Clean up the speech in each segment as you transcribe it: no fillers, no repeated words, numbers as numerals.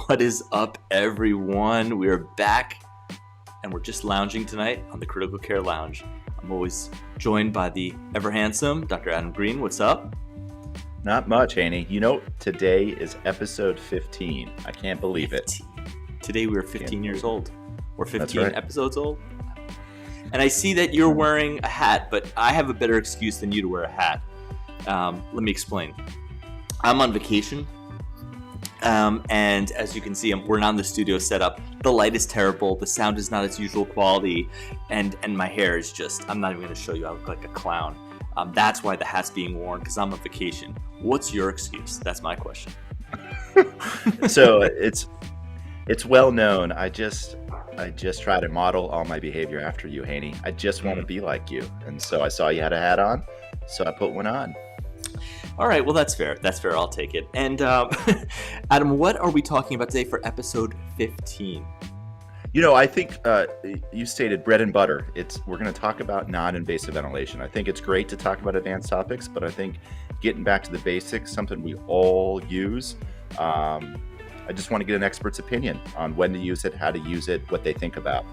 What is up, everyone? We are back, and we're just lounging tonight on the Critical Care Lounge. I'm always joined by the ever-handsome Dr. Adam Green. What's up? Not much, Haney. You know, today is episode 15. I can't believe 15. Today we are 15 years old. We're 15 right. episodes old. And I see that you're wearing a hat, but I have a better excuse than you to wear a hat. Let me explain. I'm on vacation. And as you can see, we're not in the studio setup. The light is terrible. The sound is not its usual quality. And my hair is just, I'm not even going to show you. I look like a clown. That's why the hat's being worn, because I'm on vacation. What's your excuse? That's my question. So it's well known. I just try to model all my behavior after you, Haney. I just want to be like you. And so I saw you had a hat on, so I put one on. All right, well, that's fair. That's fair. I'll take it. And Adam, what are we talking about today for episode 15? You know, I think you stated bread and butter. We're going to talk about non-invasive ventilation. I think it's great to talk about advanced topics, but I think getting back to the basics, something we all use. I just want to get an expert's opinion on when to use it, how to use it, what they think about.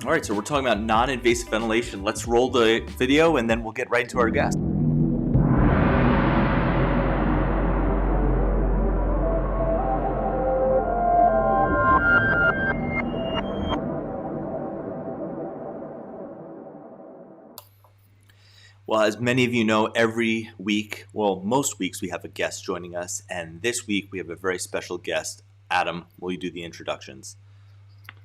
All right, so we're talking about non-invasive ventilation. Let's roll the video, and then we'll get right into our guest. Well, as many of you know, every week, well, most weeks we have a guest joining us, and this week we have a very special guest. Adam, will you do the introductions?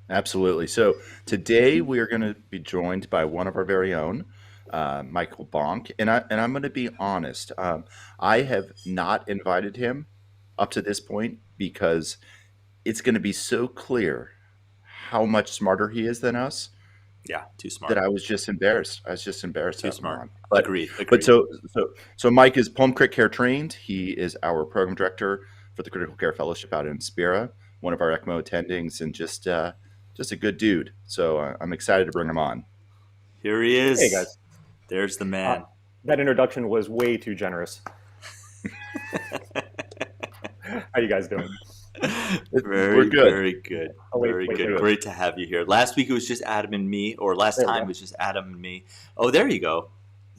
Absolutely. So today we are going to be joined by one of our very own, Michael Bonk, and I'm going to be honest. I have not invited him up to this point because it's going to be so clear how much smarter he is than us. Yeah, too smart. That I was just embarrassed. Too smart. But, Agreed. But so Mike is Home Crit Care trained. He is our program director for the Critical Care Fellowship out in Spira, one of our ECMO attendings, and just a good dude. So I'm excited to bring him on. Here he is. Hey guys. There's the man. That introduction was way too generous. How you guys doing? We're good. Very good. Very good. Great to have you here. Last week it was just Adam and me, or last time it was just Adam and me. Oh, there you go.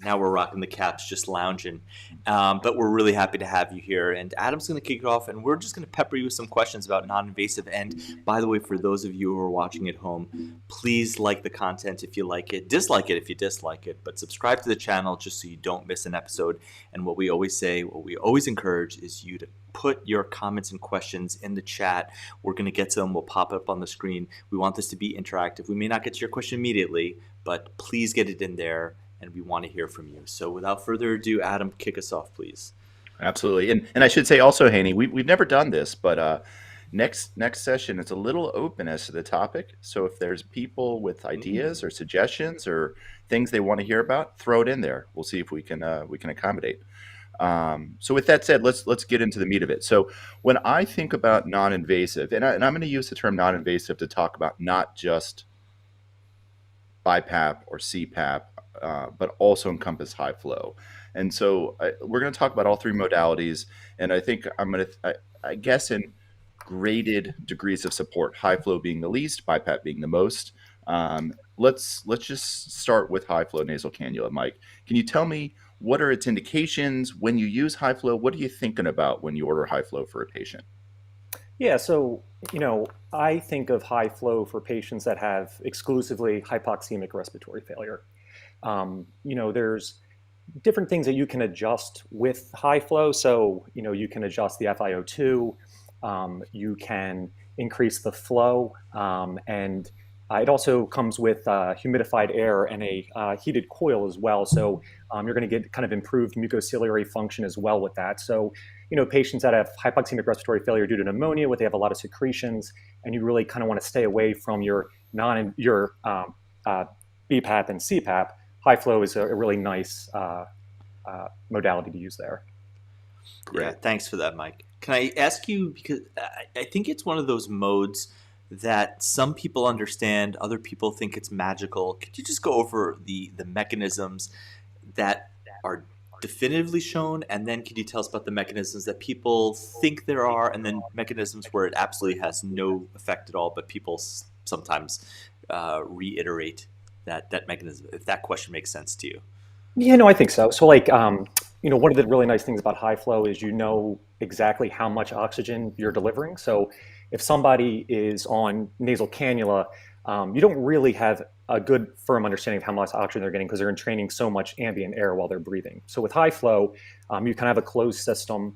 Now we're rocking the caps, just lounging. But we're really happy to have you here. And Adam's going to kick it off, and we're just going to pepper you with some questions about non-invasive. And by the way, for those of you who are watching at home, please like the content if you like it. Dislike it if you dislike it. But subscribe to the channel just so you don't miss an episode. And what we always say, what we always encourage is you to put your comments and questions in the chat. We're going to get to them. We'll pop up on the screen. We want this to be interactive. We may not get to your question immediately, but please get it in there, and we want to hear from you. So without further ado, Adam, kick us off, please. Absolutely. And I should say also, Haney, we've never done this, but next session, it's a little open as to the topic. So if there's people with ideas or suggestions or things they want to hear about, throw it in there. We'll see if we can accommodate. So with that said, let's get into the meat of it. So when I think about non-invasive, and I'm going to use the term non-invasive to talk about not just BiPAP or CPAP, but also encompass high flow. And so we're going to talk about all three modalities. And I think I guess in graded degrees of support, high flow being the least, BiPAP being the most. Let's just start with high flow nasal cannula. Mike, can you tell me what are its indications when you use high flow? What are you thinking about when you order high flow for a patient? Yeah, so, I think of high flow for patients that have exclusively hypoxemic respiratory failure. There's different things that you can adjust with high flow. So, you can adjust the FiO2, you can increase the flow, and it also comes with humidified air and a heated coil as well. So you're going to get kind of improved mucociliary function as well with that. So, patients that have hypoxemic respiratory failure due to pneumonia, where they have a lot of secretions, and you really kind of want to stay away from your BiPAP and CPAP, high flow is a really nice modality to use there. Great. Yeah, thanks for that, Mike. Can I ask you, because I think it's one of those modes that some people understand, other people think it's magical. Could you just go over the mechanisms that are definitively shown? And then can you tell us about the mechanisms that people think there are, and then mechanisms where it absolutely has no effect at all, but people sometimes reiterate that mechanism, if that question makes sense to you? Yeah, no, I think so. So like, one of the really nice things about high flow is you know exactly how much oxygen you're delivering. So if somebody is on nasal cannula, you don't really have a good firm understanding of how much oxygen they're getting because they're entraining so much ambient air while they're breathing. So with high flow, you kind of have a closed system.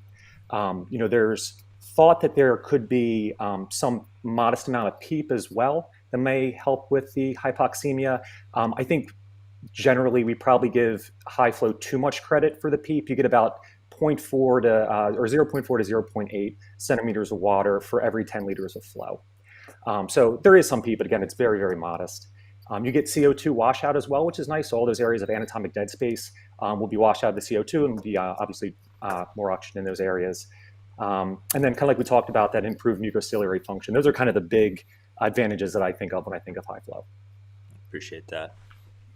There's thought that there could be some modest amount of PEEP as well that may help with the hypoxemia. I think generally we probably give high flow too much credit for the PEEP. You get about 0.4 to or 0.4 to 0.8 centimeters of water for every 10 liters of flow. So there is some PEEP, but again, it's very, very modest. You get CO2 washout as well, which is nice. So all those areas of anatomic dead space will be washed out of the CO2 and will be obviously more oxygen in those areas. And then kind of like we talked about, that improved mucociliary function. Those are kind of the big advantages that I think of when I think of high flow. Appreciate that.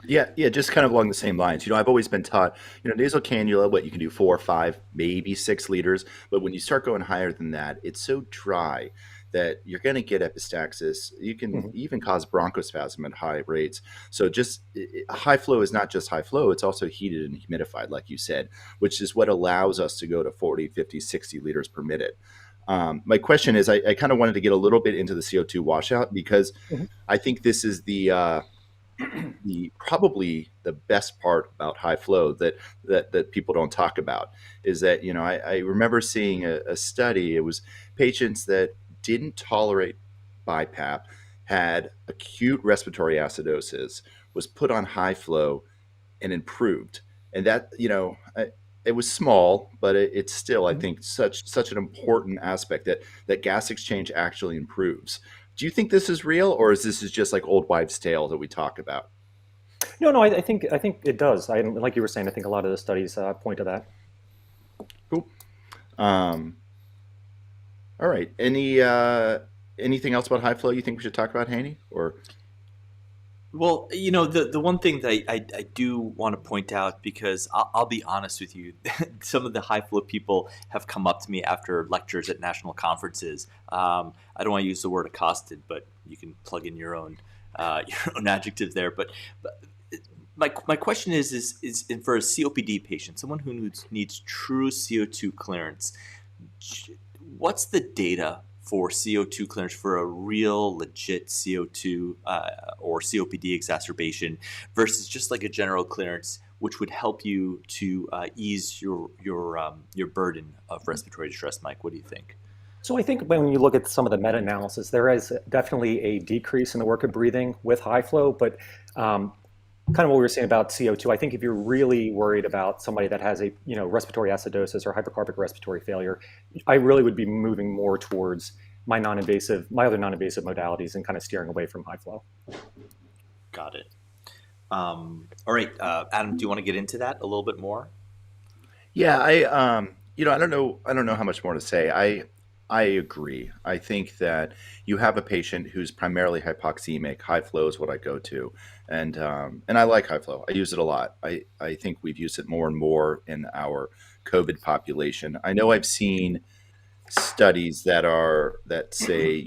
Yeah, just kind of along the same lines. I've always been taught, nasal cannula, what you can do 4 or 5, maybe 6 liters. But when you start going higher than that, it's so dry that you're going to get epistaxis. You can even cause bronchospasm at high rates. So just high flow is not just high flow, it's also heated and humidified, like you said, which is what allows us to go to 40, 50, 60 liters per minute. My question is, I kind of wanted to get a little bit into the CO2 washout because I think this is the probably the best part about high flow that people don't talk about is that, I remember seeing a study. It was patients that didn't tolerate BiPAP, had acute respiratory acidosis, was put on high flow and improved. And that, it was small, but it's still, I think, such an important aspect that gas exchange actually improves. Do you think this is real, or is this just like old wives' tale that we talk about? No, I think it does. Like you were saying, I think a lot of the studies point to that. Cool. All right. Anything else about high flow you think we should talk about, Haney? Or well, the one thing that I do want to point out, because I'll be honest with you, some of the high flow people have come up to me after lectures at national conferences. I don't want to use the word accosted, but you can plug in your own adjective there. But my question is for a COPD patient, someone who needs true CO2 clearance, what's the data for CO2 clearance for a real legit CO2 or COPD exacerbation versus just like a general clearance, which would help you to ease your burden of respiratory distress? Mike, what do you think? So I think when you look at some of the meta-analysis, there is definitely a decrease in the work of breathing with high flow, but kind of what we were saying about CO2, I think if you're really worried about somebody that has a respiratory acidosis or hypercarpic respiratory failure, I really would be moving more towards my other non-invasive modalities and kind of steering away from high flow. Got it. All right, Adam, do you want to get into that a little bit more? Yeah, I don't know how much more to say. I agree. I think that you have a patient who's primarily hypoxemic. High flow is what I go to, and I like high flow. I use it a lot. I think we've used it more and more in our COVID population. I know I've seen studies that say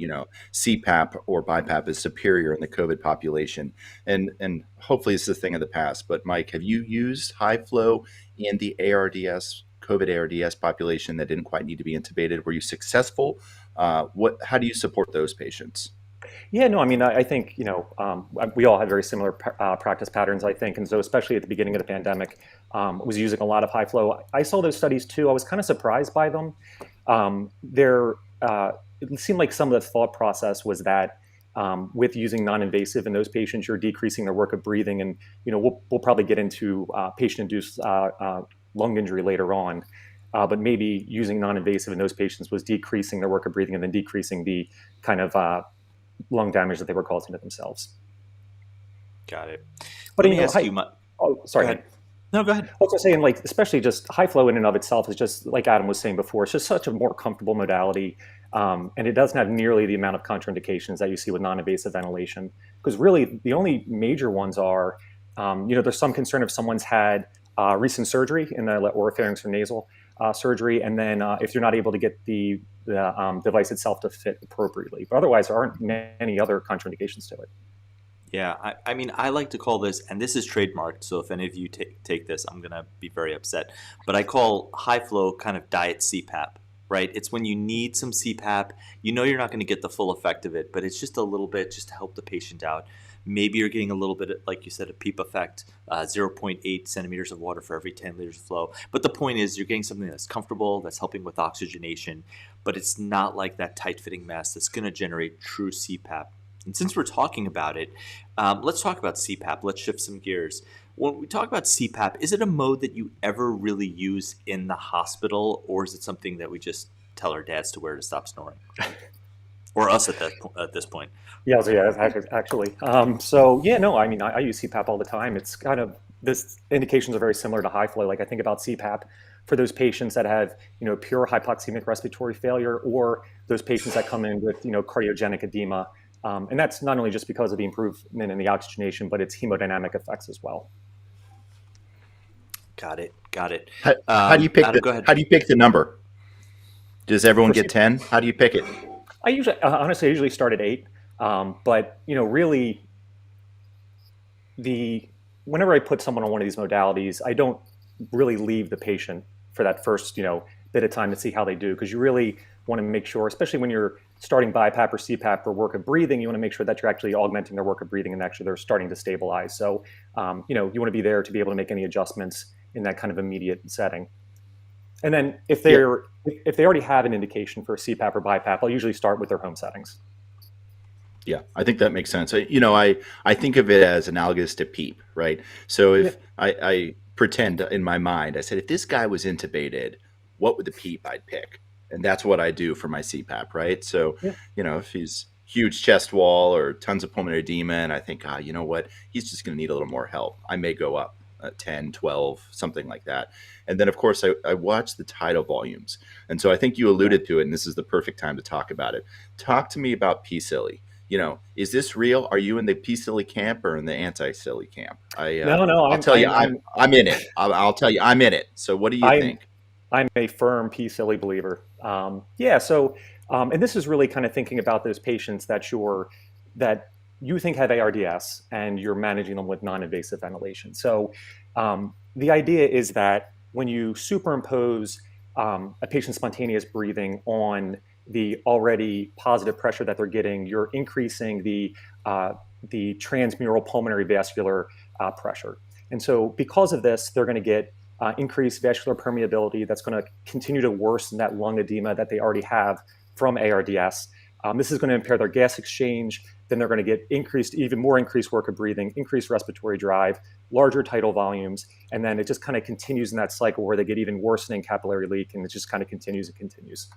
CPAP or BiPAP is superior in the COVID population, and hopefully it's a thing of the past. But Mike, have you used high flow in the ARDS? COVID ARDS population that didn't quite need to be intubated? Were you successful? How do you support those patients? Yeah, no, I mean, I think, we all had very similar practice patterns, I think. And so especially at the beginning of the pandemic, was using a lot of high flow. I saw those studies too. I was kind of surprised by them. It seemed like some of the thought process was that with using non-invasive in those patients, you're decreasing their work of breathing. And, we'll probably get into patient-induced lung injury later on, but maybe using non-invasive in those patients was decreasing their work of breathing and then decreasing the kind of lung damage that they were causing to themselves. Got it. But Let me ask you. Oh, sorry. Go ahead. No, go ahead. I was saying, especially just high flow in and of itself is just like Adam was saying before. It's just such a more comfortable modality, and it doesn't have nearly the amount of contraindications that you see with non-invasive ventilation. Because really, the only major ones are, there's some concern if someone's had recent surgery in the oropharynx or nasal surgery, and then if you're not able to get the device itself to fit appropriately. But otherwise, there aren't many other contraindications to it. Yeah, I mean, I like to call this, and this is trademarked, so if any of you take this, I'm going to be very upset. But I call high flow kind of diet CPAP, right? It's when you need some CPAP. You know you're not going to get the full effect of it, but it's just a little bit just to help the patient out. Maybe you're getting a little bit, like you said, a PEEP effect, 0.8 centimeters of water for every 10 liters of flow. But the point is you're getting something that's comfortable, that's helping with oxygenation, but it's not like that tight-fitting mask that's going to generate true CPAP. And since we're talking about it, let's talk about CPAP. Let's shift some gears. When we talk about CPAP, is it a mode that you ever really use in the hospital, or is it something that we just tell our dads to wear to stop snoring? Or us at this point? Yeah, actually. So yeah, no, I mean, I use CPAP all the time. It's kind of, this indications are very similar to high flow. Like I think about CPAP for those patients that have, pure hypoxemic respiratory failure, or those patients that come in with, cardiogenic edema. And that's not only just because of the improvement in the oxygenation, but its hemodynamic effects as well. Got it. How do you pick Adam, go ahead. How do you pick the number? Does everyone get 10? How do you pick it? I usually, honestly, I usually start at 8. But really, whenever I put someone on one of these modalities, I don't really leave the patient for that first, bit of time to see how they do, because you really want to make sure, especially when you're starting BiPAP or CPAP for work of breathing, you want to make sure that you're actually augmenting their work of breathing and actually they're starting to stabilize. So, you want to be there to be able to make any adjustments in that kind of immediate setting. And then if they already have an indication for CPAP or BiPAP, I'll usually start with their home settings. Yeah, I think that makes sense. I think of it as analogous to PEEP, right? So if I pretend in my mind, I said, if this guy was intubated, what would the PEEP I'd pick? And that's what I do for my CPAP, right? So, if he's huge chest wall or tons of pulmonary edema, and I think, you know what, he's just going to need a little more help, I may go up 10, 12, something like that. And then, of course, I watch the tidal volumes. And so I think you alluded to it, and this is the perfect time to talk about it. Talk to me about P-SILI. Is this real? Are you in the P-SILI camp or in the anti-SILI camp? No. I'll tell you, I'm in it. I'll tell you, I'm in it. So what do you think? I'm a firm P-SILI believer. So, and this is really kind of thinking about those patients that you think have ARDS and you're managing them with non-invasive ventilation. So the idea is that when you superimpose a patient's spontaneous breathing on the already positive pressure that they're getting, you're increasing the transmural pulmonary vascular pressure. And so because of this, they're going to get increased vascular permeability that's going to continue to worsen that lung edema that they already have from ARDS. This is going to impair their gas exchange. Then they're going to get even more increased work of breathing, increased respiratory drive, larger tidal volumes, and then it just kind of continues in that cycle where they get even worsening capillary leak, and it just kind of continues and continues.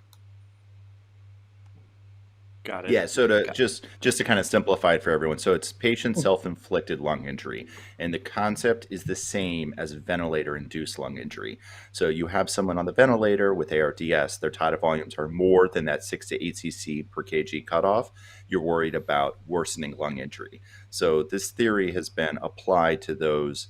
Got it. Yeah, so just to kind of simplify it for everyone, so it's patient self-inflicted lung injury, and the concept is the same as ventilator-induced lung injury. So you have someone on the ventilator with ARDS, their tidal volumes are more than that 6 to 8 cc per kg cutoff. You're worried about worsening lung injury. So this theory has been applied to those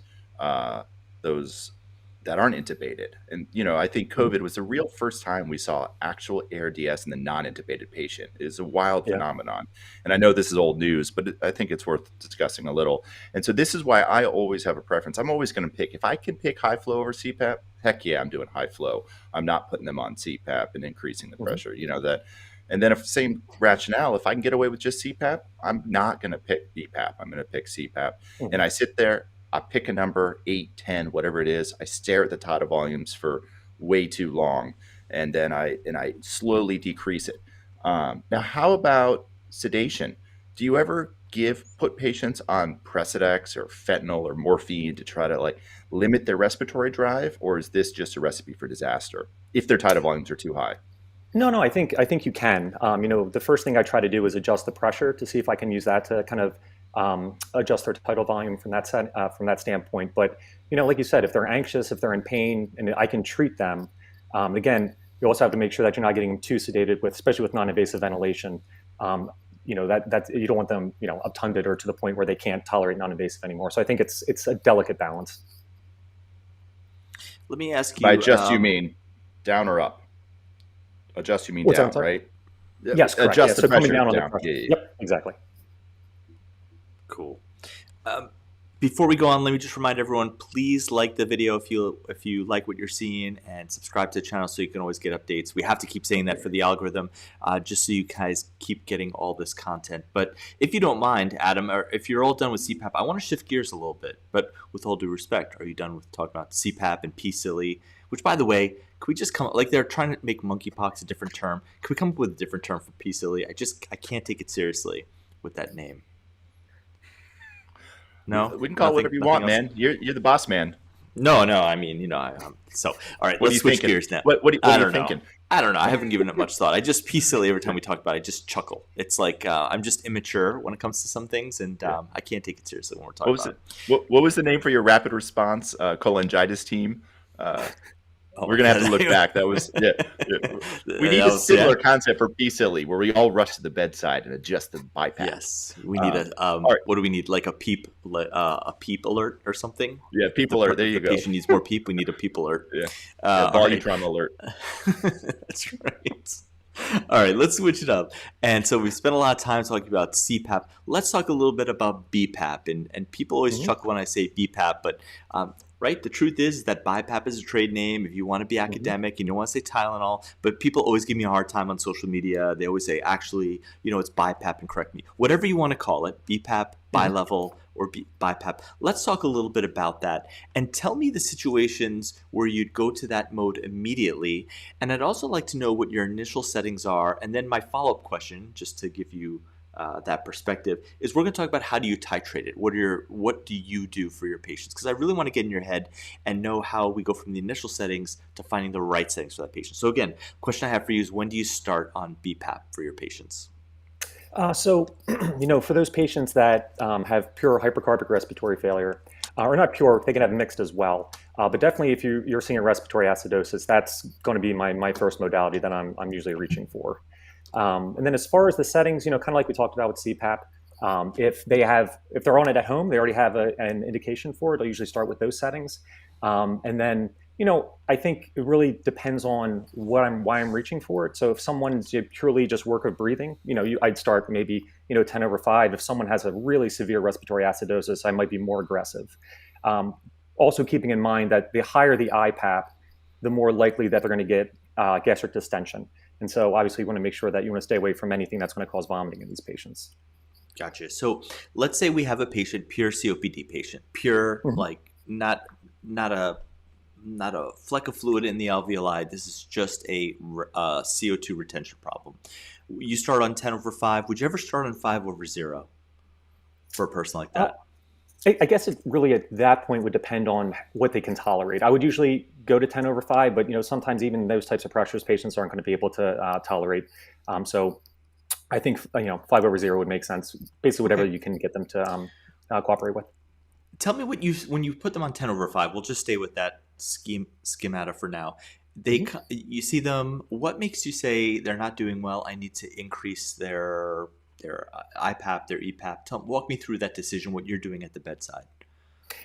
that aren't intubated. And, I think COVID was the real first time we saw actual ARDS in the non-intubated patient. It is a wild phenomenon. And I know this is old news, but I think it's worth discussing a little. And so this is why I always have a preference. I'm always going to pick, if I can pick high flow over CPAP, heck yeah, I'm doing high flow. I'm not putting them on CPAP and increasing the pressure, that. And then same rationale, if I can get away with just CPAP, I'm not going to pick BiPAP. I'm going to pick CPAP. And I sit there, I pick a number, 8, 10, whatever it is. I stare at the tidal volumes for way too long, and then I slowly decrease it. Now, how about sedation? Do you ever put patients on Precedex or fentanyl or morphine to try to limit their respiratory drive, or is this just a recipe for disaster if their tidal volumes are too high? No, I think you can. The first thing I try to do is adjust the pressure to see if I can use that to kind of adjust their tidal volume from that standpoint. But like you said, if they're anxious, if they're in pain, and I can treat them. Again, you also have to make sure that you're not getting them too sedated especially with non-invasive ventilation. That you don't want them obtunded or to the point where they can't tolerate non-invasive anymore. So I think it's a delicate balance. Let me ask By you. adjust, you mean down or up? Adjust, you mean What's that? I'm down, sorry. right? Yes, correct. Yeah, Adjust the so coming pressure down on the down. pressure. Yeah. Yep, exactly. Cool. Um, Before we go on, let me just remind everyone: please like the video if you like what you're seeing, and subscribe to the channel so you can always get updates. We have to keep saying that for the algorithm, just so you guys keep getting all this content. But if you don't mind, Adam, or if you're all done with CPAP, I want to shift gears a little bit. But with all due respect, are you done with talking about CPAP and P-SILI? Which, by the way, can we just come like they're trying to make monkeypox a different term? Can we come up with a different term for P-SILI? I can't take it seriously with that name. No, We can call it whatever you want, else? man. You're the boss man. No. I mean, so all right. What are Let's you switch thinking? gears now. What are you know. thinking? I don't know. I haven't given it much thought. I just P-SILI every time we talk about it. I just chuckle. It's like I'm just immature when it comes to some things, and I can't take it seriously when we're talking about it. What was the name for your rapid response cholangitis team? We're gonna have to look back. That was We need a similar concept for P-SILI where we all rush to the bedside and adjust the BiPAP. Yes, we need what do we need? Like a peep alert or something? Yeah, peep alert. There you go. The patient needs more peep. We need a peep alert. Yeah, Volutron alert. That's right. All right, let's switch it up. And so we spent a lot of time talking about CPAP. Let's talk a little bit about BiPAP. And people always chuckle when I say BiPAP, but right, the truth is that BiPAP is a trade name. If you want to be academic, you don't want to say Tylenol, but people always give me a hard time on social media. They always say, actually, it's BiPAP, and correct me. Whatever you want to call it, BiPAP, bilevel, or BiPAP. Let's talk a little bit about that and tell me the situations where you'd go to that mode immediately. And I'd also like to know what your initial settings are. And then my follow-up question, just to give you that perspective, is we're going to talk about how do you titrate it? What do you do for your patients? Because I really want to get in your head and know how we go from the initial settings to finding the right settings for that patient. So again, question I have for you is when do you start on BiPAP for your patients? So, for those patients that have pure hypercarbic respiratory failure, or not pure, they can have mixed as well. But definitely, if you're seeing a respiratory acidosis, that's going to be my first modality that I'm usually reaching for. And then as far as the settings, kind of like we talked about with CPAP, if they're on it at home, they already have an indication for it. I'll usually start with those settings, and then. I think it really depends on why I'm reaching for it. So if someone's purely just work of breathing, I'd start maybe 10/5. If someone has a really severe respiratory acidosis, I might be more aggressive. Also keeping in mind that the higher the IPAP, the more likely that they're going to get gastric distension. And so obviously you want to make sure that you want to stay away from anything that's going to cause vomiting in these patients. Gotcha. So let's say we have a patient, pure COPD patient, pure like not a fleck of fluid in the alveoli. This is just a CO2 retention problem. You start on 10/5. Would you ever start on 5/0 for a person like that? I guess it really at that point would depend on what they can tolerate. I would usually go to 10/5, but sometimes even those types of pressures patients aren't going to be able to tolerate. So I think 5/0 would make sense. Basically, whatever you can get them to cooperate with. Tell me when you put them on 10/5. We'll just stay with that schemata for now. You see them. What makes you say they're not doing well? I need to increase their IPAP, their EPAP. Walk me through that decision. What you're doing at the bedside.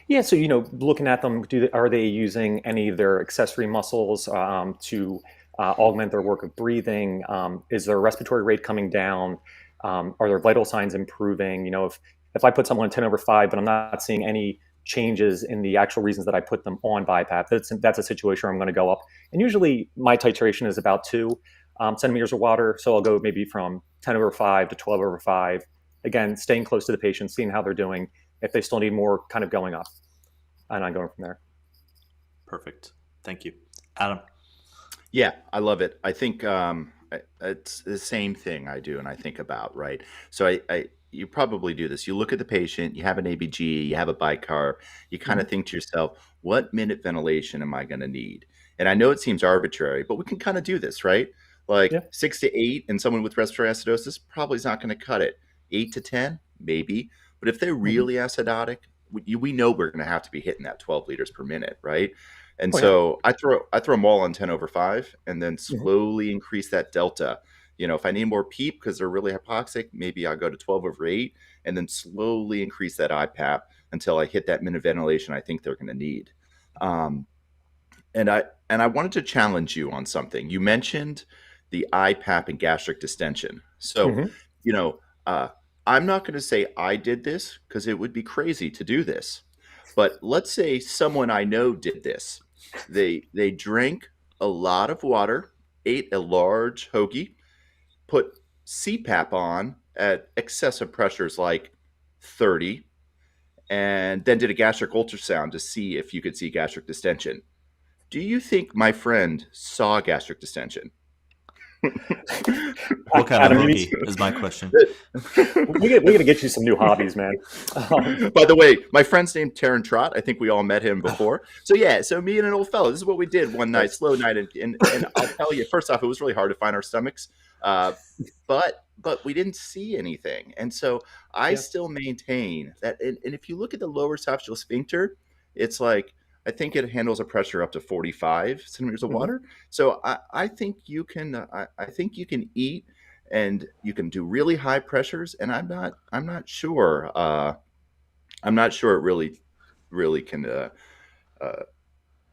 Yeah, so looking at them, are they using any of their accessory muscles to augment their work of breathing? Is their respiratory rate coming down? Are their vital signs improving? If I put someone on 10/5, but I'm not seeing any changes in the actual reasons that I put them on BiPAP, that's a situation where I'm going to go up. And usually my titration is about 2 centimeters of water. So I'll go maybe from 10/5 to 12/5. Again, staying close to the patient, seeing how they're doing. If they still need more, kind of going up. And I'm going from there. Perfect. Thank you. Adam? Yeah, I love it. I think it's the same thing I do and I think about, right? So you probably do this. You look at the patient, you have an ABG, you have a bicarb, you kind of think to yourself, what minute ventilation am I going to need? And I know it seems arbitrary, but we can kind of do this, right? Like 6 to 8 and someone with respiratory acidosis probably is not going to cut it. 8 to 10, maybe. But if they're really acidotic, we know we're going to have to be hitting that 12 liters per minute, right? And so I throw them all on 10/5 and then slowly increase that delta. If I need more PEEP because they're really hypoxic, maybe I'll go to 12/8 and then slowly increase that IPAP until I hit that minute ventilation I think they're going to need. And I wanted to challenge you on something. You mentioned the IPAP and gastric distension. So, Hmm. you know, I'm not going to say I did this because it would be crazy to do this. But let's say someone I know did this. They drank a lot of water, ate a large hoagie, put CPAP on at excessive pressures like 30, and then did a gastric ultrasound to see if you could see gastric distension. Do you think my friend saw gastric distension? What kind of Adam, hoagie is my question. we got to get you some new hobbies, man. By the way, my friend's named Taryn Trott. I think we all met him before. So yeah, so me and an old fellow, this is what we did one night, slow night, and I'll tell you, first off, it was really hard to find our stomachs, but we didn't see anything, and so I Yeah. still maintain that. And if you look at the lower esophageal sphincter, it's like I think it handles a pressure up to 45 centimeters of Hmm. water. So I think you can I think you can eat and you can do really high pressures, and I'm not sure it really can uh,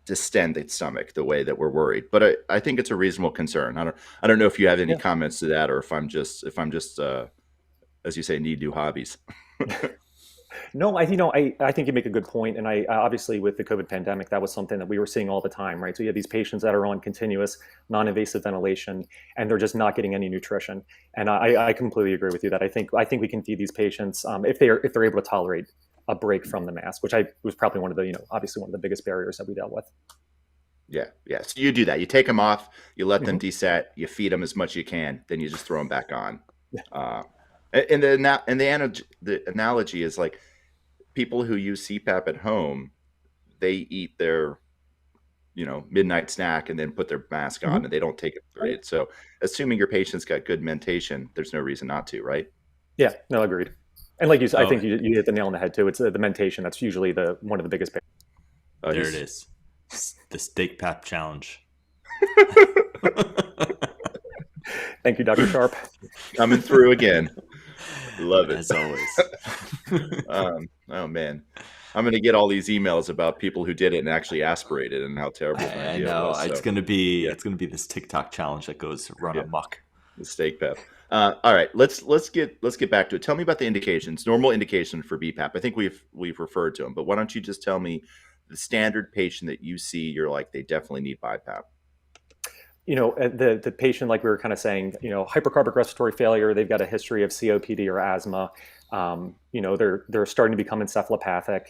distend the stomach the way that we're worried. But I think it's a reasonable concern. I don't know if you have any Yeah. comments to that, or if I'm just as you say, need new hobbies. No, I think you make a good point, and I obviously with the COVID pandemic, that was something that we were seeing all the time, right? So you have these patients that are on continuous non-invasive ventilation, and they're just not getting any nutrition. And I completely agree with you that I think we can feed these patients if they're able to tolerate a break from the mask, which I was probably one of the obviously one of the biggest barriers that we dealt with. Yeah, yeah. So you do that. You take them off, you let them Hmm. deset, you feed them as much as you can, then you just throw them back on. Yeah. Uh, and the analogy is like people who use CPAP at home, they eat their midnight snack and then put their mask on, Hmm. and they don't take it through it. So assuming your patient's got good mentation, there's no reason not to, right? Yeah, no, agreed. And like you said, I Oh, think you hit the nail on the head too. It's the mentation that's usually the one of the biggest. there it He's is. The steak pap challenge. Thank you, Dr. Sharp. coming through again. Love it. As always. Oh man, I'm gonna get all these emails about people who did it and actually aspirated and how terrible an I idea it know was. it's So gonna be yeah, this TikTok challenge that goes run yeah, amok. the steak pep. All right, let's get back to it. Tell me about the indications. Normal indication for BPAP. I think we've referred to them, but why don't you just tell me the standard patient that you see? You're like they definitely need BiPAP. The patient, like we were kind of saying, hypercarbic respiratory failure, they've got a history of COPD or asthma. They're starting to become encephalopathic.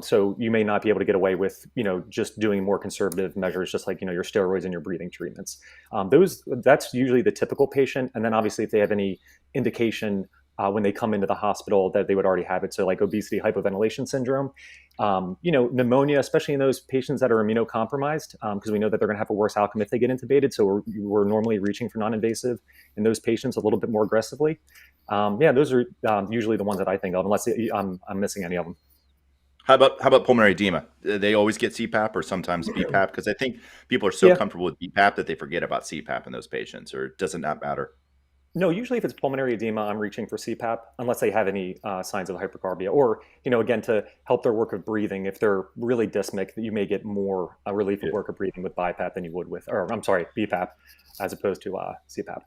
So you may not be able to get away with, just doing more conservative measures, just like, your steroids and your breathing treatments. That's usually the typical patient. And then obviously if they have any indication when they come into the hospital that they would already have it. So like obesity, hypoventilation syndrome, pneumonia, especially in those patients that are immunocompromised, because we know that they're going to have a worse outcome if they get intubated. So we're normally reaching for non-invasive in those patients a little bit more aggressively. Yeah, those are usually the ones that I think of, unless I'm missing any of them. How about pulmonary edema? They always get CPAP or sometimes BPAP because I think people are so Yeah. comfortable with BPAP that they forget about CPAP in those patients, or does it not matter? No, usually if it's pulmonary edema, I'm reaching for CPAP unless they have any signs of hypercarbia, or again to help their work of breathing. If they're really dyspneic, that you may get more relief of Yeah. work of breathing with BiPAP than you would with, or I'm sorry, BPAP, as opposed to CPAP.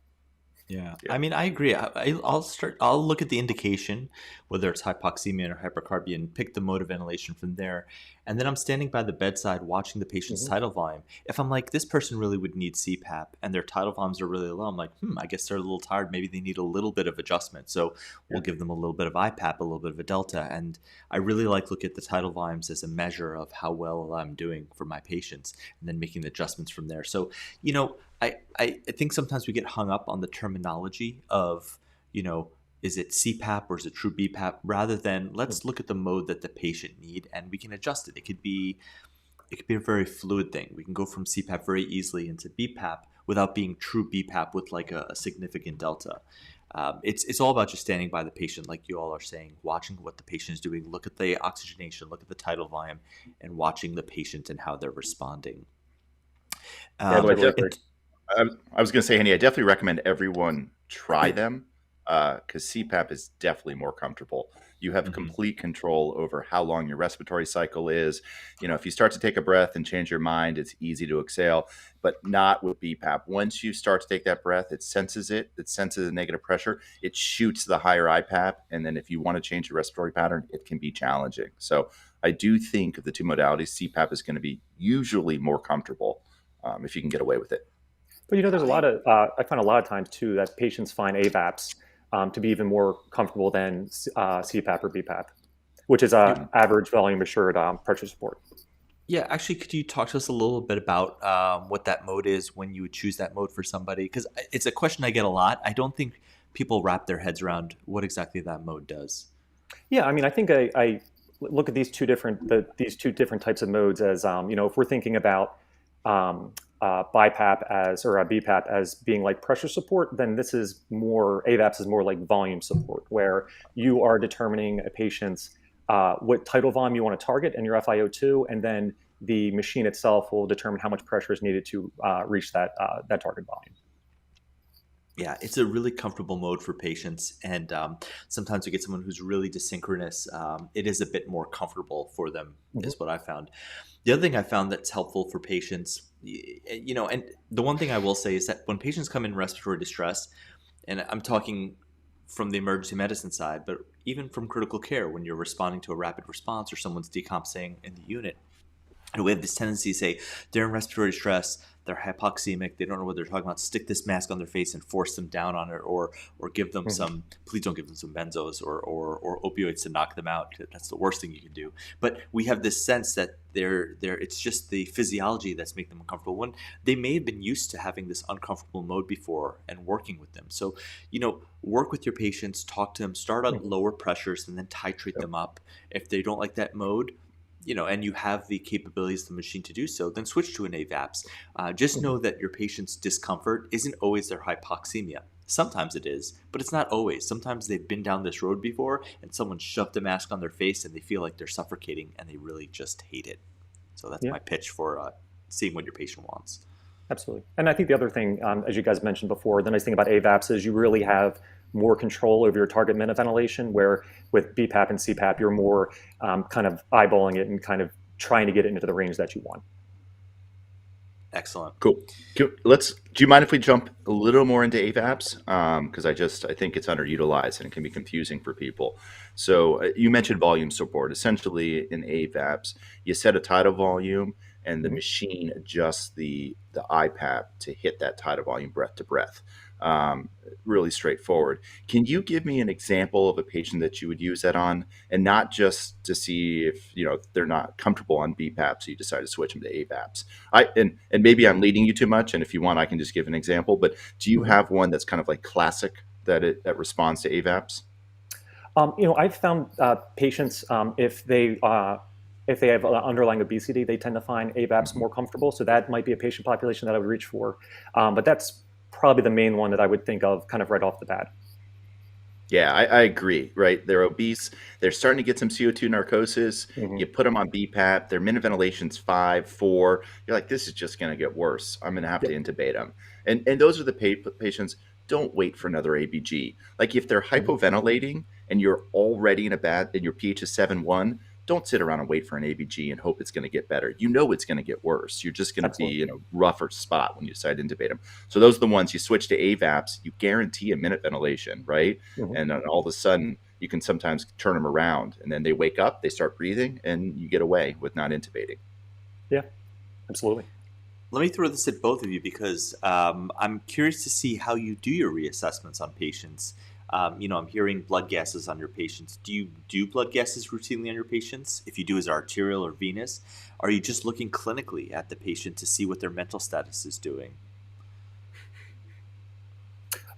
Yeah, Yeah. I mean, I agree. I'll start. I'll look at the indication, whether it's hypoxemia or hypercarbia, and pick the mode of ventilation from there. And then I'm standing by the bedside watching the patient's Hmm. tidal volume. If I'm like, this person really would need CPAP, and their tidal volumes are really low, I'm like, I guess they're a little tired. Maybe they need a little bit of adjustment. So Yeah. we'll give them a little bit of IPAP, a little bit of a delta. And I really like look at the tidal volumes as a measure of how well I'm doing for my patients, and then making the adjustments from there. So I think sometimes we get hung up on the terminology of, is it CPAP or is it true BPAP, rather than let's look at the mode that the patient need and we can adjust it. It could be a very fluid thing. We can go from CPAP very easily into BPAP without being true BPAP with like a significant delta. It's all about just standing by the patient, like you all are saying, watching what the patient is doing, look at the oxygenation, look at the tidal volume, and watching the patient and how they're responding. Yeah, I Although Um, totally I agree. and I was going to say, Haney, I definitely recommend everyone try them because CPAP is definitely more comfortable. You have complete control over how long your respiratory cycle is. If you start to take a breath and change your mind, it's easy to exhale, but not with BiPAP. Once you start to take that breath, it senses the negative pressure, it shoots the higher IPAP, and then if you want to change your respiratory pattern, it can be challenging. So I do think of the two modalities, CPAP is going to be usually more comfortable if you can get away with it. But there's a lot of I find a lot of times too that patients find AVAPS to be even more comfortable than CPAP or BiPAP, which is average volume assured pressure support. Yeah, actually, could you talk to us a little bit about what that mode is when you would choose that mode for somebody? Because it's a question I get a lot. I don't think people wrap their heads around what exactly that mode does. Yeah, I think I look at these two different types of modes as if we're thinking about BiPAP or a BiPAP as being like pressure support, then this is more, AVAPS is more like volume support, where you are determining a patient's what tidal volume you want to target in your FiO2, and then the machine itself will determine how much pressure is needed to reach that target volume. Yeah, it's a really comfortable mode for patients, and sometimes we get someone who's really desynchronous. It is a bit more comfortable for them, is what I found. The other thing I found that's helpful for patients, and the one thing I will say is that when patients come in respiratory distress, and I'm talking from the emergency medicine side, but even from critical care, when you're responding to a rapid response or someone's decompensing in the unit, and we have this tendency to say they're in respiratory distress, they're hypoxemic, they don't know what they're talking about, stick this mask on their face and force them down on it, or give them some, please don't give them some benzos or opioids to knock them out. That's the worst thing you can do. But we have this sense that it's just the physiology that's making them uncomfortable, when they may have been used to having this uncomfortable mode before and working with them. So, work with your patients, talk to them, start on lower pressures and then titrate them up. If they don't like that mode, and you have the capabilities of the machine to do so, then switch to an AVAPS. Just know that your patient's discomfort isn't always their hypoxemia. Sometimes it is, but it's not always. Sometimes they've been down this road before and someone shoved a mask on their face and they feel like they're suffocating and they really just hate it. So that's my pitch for seeing what your patient wants. Absolutely. And I think the other thing, as you guys mentioned before, the nice thing about AVAPS is you really have more control over your target minute ventilation, where with BiPAP and CPAP, you're more kind of eyeballing it and kind of trying to get it into the range that you want. Excellent. Cool. Do you mind if we jump a little more into AVAPS? Because I think it's underutilized and it can be confusing for people. So you mentioned volume support. Essentially in AVAPS, you set a tidal volume and the machine adjusts the IPAP to hit that tidal volume breath to breath. Really straightforward. Can you give me an example of a patient that you would use that on, and not just to see if they're not comfortable on BiPAP, so you decide to switch them to AVAPS? And maybe I'm leading you too much, and if you want, I can just give an example. But do you have one that's kind of like classic that responds to AVAPS? I've found patients if they have underlying obesity, they tend to find AVAPS more comfortable. So that might be a patient population that I would reach for. But that's probably the main one that I would think of kind of right off the bat. Yeah, I agree, right? They're obese. They're starting to get some CO2 narcosis. You put them on BiPAP. Their minute ventilation's 5, 4. You're like, this is just going to get worse. I'm going to have to intubate them. And those are the patients. Don't wait for another ABG. Like if they're hypoventilating and you're already and your pH is 7.1, don't sit around and wait for an ABG and hope it's going to get better. It's going to get worse. You're just going to be in a rougher spot when you decide to intubate them. So those are the ones you switch to AVAPS. You guarantee a minute ventilation, right? And then all of a sudden, you can sometimes turn them around, and then they wake up, they start breathing, and you get away with not intubating. Yeah, absolutely. Let me throw this at both of you because I'm curious to see how you do your reassessments on patients. I'm hearing blood gases on your patients. Do you do blood gases routinely on your patients? If you do, is it arterial or venous? Are you just looking clinically at the patient to see what their mental status is doing?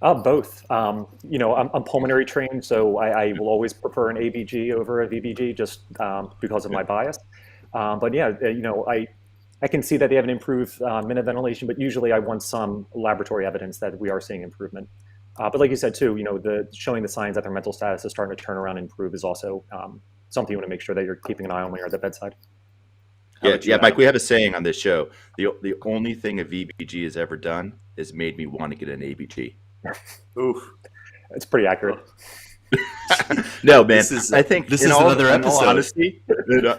Both. I'm pulmonary trained, so I will always prefer an ABG over a VBG just because of my bias. But yeah, I can see that they have an improved minute ventilation, but usually I want some laboratory evidence that we are seeing improvement. But like you said too, showing the signs that their mental status is starting to turn around and improve is also something you want to make sure that you're keeping an eye on when you're at the bedside. Yeah, Mike, we have a saying on this show. The only thing a VBG has ever done is made me want to get an ABG. Oof. It's pretty accurate. No, man. I think this is another episode.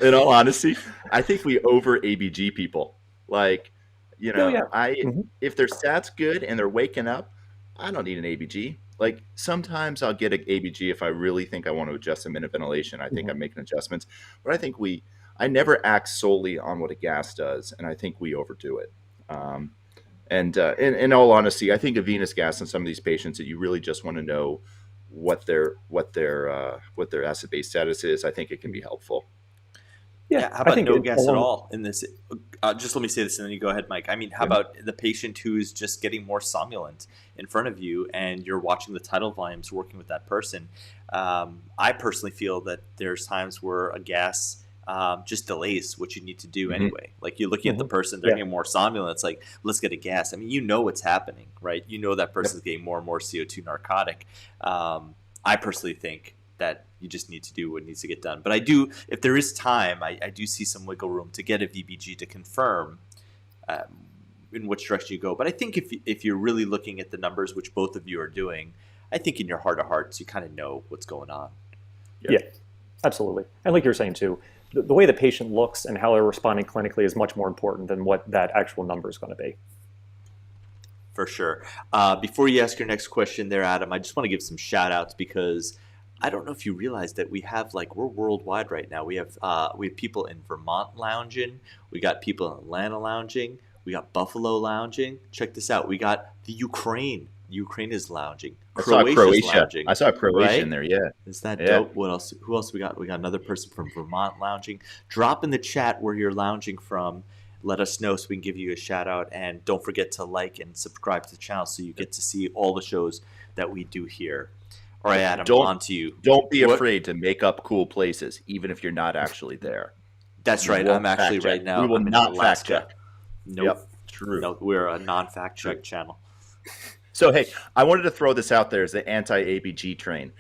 In all honesty, I think we over ABG people. Like, Oh yeah. if their stats good and they're waking up, I don't need an ABG. Like sometimes I'll get an ABG if I really think I want to adjust a minute ventilation. I think I'm making adjustments, but I never act solely on what a gas does, and I think we overdo it. And in all honesty, I think a venous gas in some of these patients that you really just want to know what their acid base status is. I think it can be helpful. Yeah, how about no gas at all in this? Just let me say this, and then you go ahead, Mike. I mean, how about the patient who is just getting more somnolent in front of you, and you're watching the tidal volumes working with that person? I personally feel that there's times where a gas just delays what you need to do anyway. Like you're looking at the person, they're getting more somnolent. It's like, let's get a gas. I mean, you know what's happening, right? You know that person's getting more and more CO2 narcotic. I personally think that you just need to do what needs to get done. But I do, if there is time, I do see some wiggle room to get a VBG to confirm in which direction you go. But I think if you're really looking at the numbers, which both of you are doing, I think in your heart of hearts, you kind of know what's going on. Yeah, absolutely. And like you were saying too, the way the patient looks and how they're responding clinically is much more important than what that actual number is going to be. For sure. Before you ask your next question there, Adam, I just want to give some shout outs because I don't know if you realize that we're worldwide right now. We have people in Vermont lounging. We got people in Atlanta lounging. We got Buffalo lounging. Check this out. We got the Ukraine. Ukraine is lounging. Croatia's lounging. I saw Croatia in there. Yeah. Is that dope? What else? Who else we got? We got another person from Vermont lounging. Drop in the chat where you're lounging from. Let us know so we can give you a shout out. And don't forget to like and subscribe to the channel so you get to see all the shows that we do here. All right, Adam, on to you. Don't be afraid to make up cool places, even if you're not actually there. That's right. I'm actually right now. We will not fact check. Nope. Yep, true. No, we're a non-fact check channel. So, hey, I wanted to throw this out there as the anti-ABG train.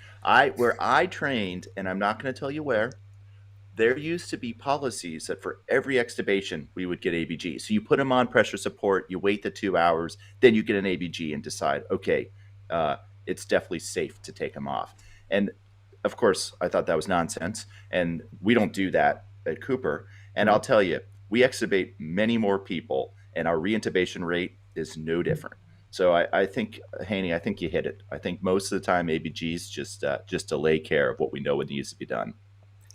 Where I trained, and I'm not going to tell you where, there used to be policies that for every extubation, we would get ABG. So you put them on pressure support, you wait the 2 hours, then you get an ABG and decide, okay, it's definitely safe to take them off. And of course, I thought that was nonsense. And we don't do that at Cooper. And I'll tell you, we extubate many more people, and our reintubation rate is no different. So I think, Haney, I think you hit it. I think most of the time ABGs just delay care of what we know it needs to be done.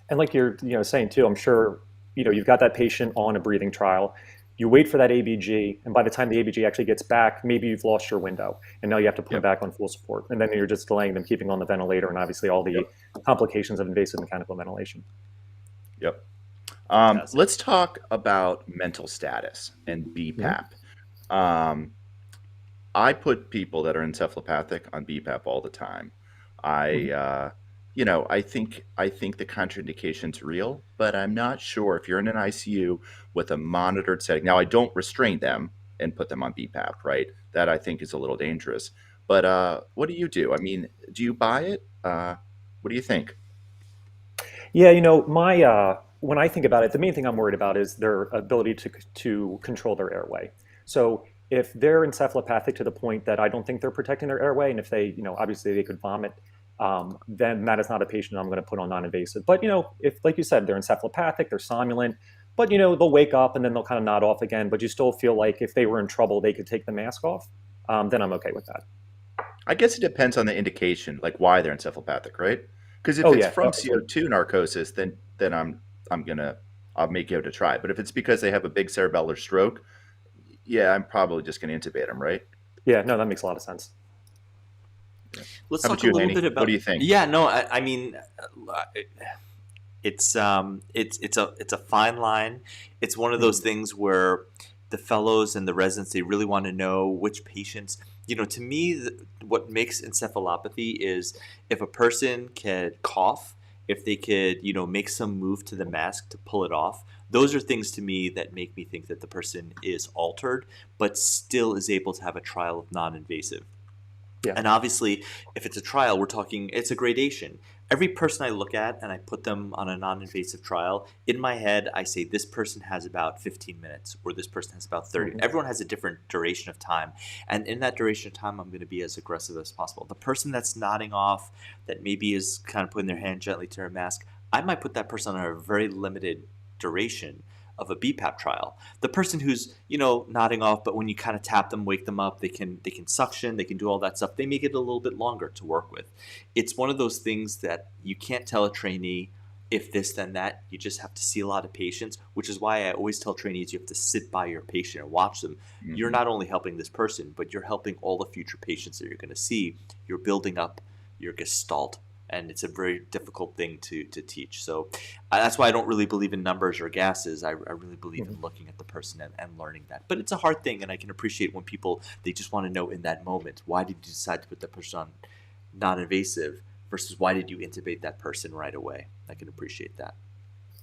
And like you're saying too, I'm sure you've got that patient on a breathing trial. You wait for that ABG, and by the time the ABG actually gets back, maybe you've lost your window, and now you have to put them back on full support. And then you're just delaying them, keeping on the ventilator, and obviously all the complications of invasive mechanical ventilation. Yep. Let's talk about mental status and BiPAP. I put people that are encephalopathic on BiPAP all the time. I think the contraindication's real, but I'm not sure if you're in an ICU with a monitored setting. Now, I don't restrain them and put them on BiPAP, right? That I think is a little dangerous. But what do you do? I mean, do you buy it? What do you think? Yeah, when I think about it, the main thing I'm worried about is their ability to control their airway. So if they're encephalopathic to the point that I don't think they're protecting their airway, and if they, obviously they could vomit, then that is not a patient I'm going to put on non-invasive. But, if, like you said, they're encephalopathic, they're somnolent, but, they'll wake up and then they'll kind of nod off again. But you still feel like if they were in trouble, they could take the mask off, then I'm okay with that. I guess it depends on the indication, like why they're encephalopathic, right? Because if it's from CO2 narcosis, then I'll make you a try. But if it's because they have a big cerebellar stroke, yeah, I'm probably just going to intubate them, right? Yeah, no, that makes a lot of sense. Let's talk a little bit about. What do you think? Yeah, no, I mean, it's a fine line. It's one of those things where the fellows and the residents, they really want to know which patients. To me, what makes encephalopathy is if a person could cough, if they could, make some move to the mask to pull it off. Those are things to me that make me think that the person is altered, but still is able to have a trial of non-invasive. Yeah. And obviously, if it's a trial, we're talking, it's a gradation. every person I look at and I put them on a non-invasive trial, in my head, I say this person has about 15 minutes or this person has about 30. Everyone has a different duration of time. And in that duration of time, I'm going to be as aggressive as possible. The person that's nodding off, that maybe is kind of putting their hand gently to their mask, I might put that person on a very limited duration of a BiPAP trial. The person who's, nodding off, but when you kind of tap them, wake them up, they can suction, they can do all that stuff. They make it a little bit longer to work with. It's one of those things that you can't tell a trainee if this then that. You just have to see a lot of patients, which is why I always tell trainees you have to sit by your patient and watch them. You're not only helping this person, but you're helping all the future patients that you're going to see. You're building up your gestalt. And it's a very difficult thing to teach. So that's why I don't really believe in numbers or gases. I really believe in looking at the person and learning that. But it's a hard thing, and I can appreciate when people, they just want to know in that moment, why did you decide to put that person on non-invasive versus why did you intubate that person right away? I can appreciate that.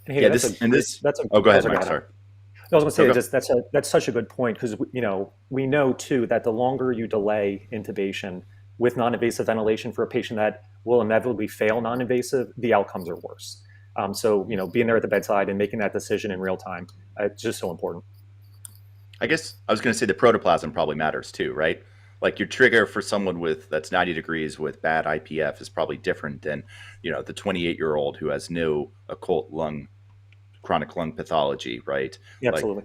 Hey, Yeah, go ahead, Mike. Sorry. I was going to say that's such a good point because we know too that the longer you delay intubation with non-invasive ventilation for a patient that will inevitably fail non-invasive, the outcomes are worse. So being there at the bedside and making that decision in real time, it's just so important. I guess I was going to say the protoplasm probably matters too, right? Like your trigger for someone that's 90 degrees with bad IPF is probably different than the 28-year-old who has no occult chronic lung pathology, right? Yeah, absolutely.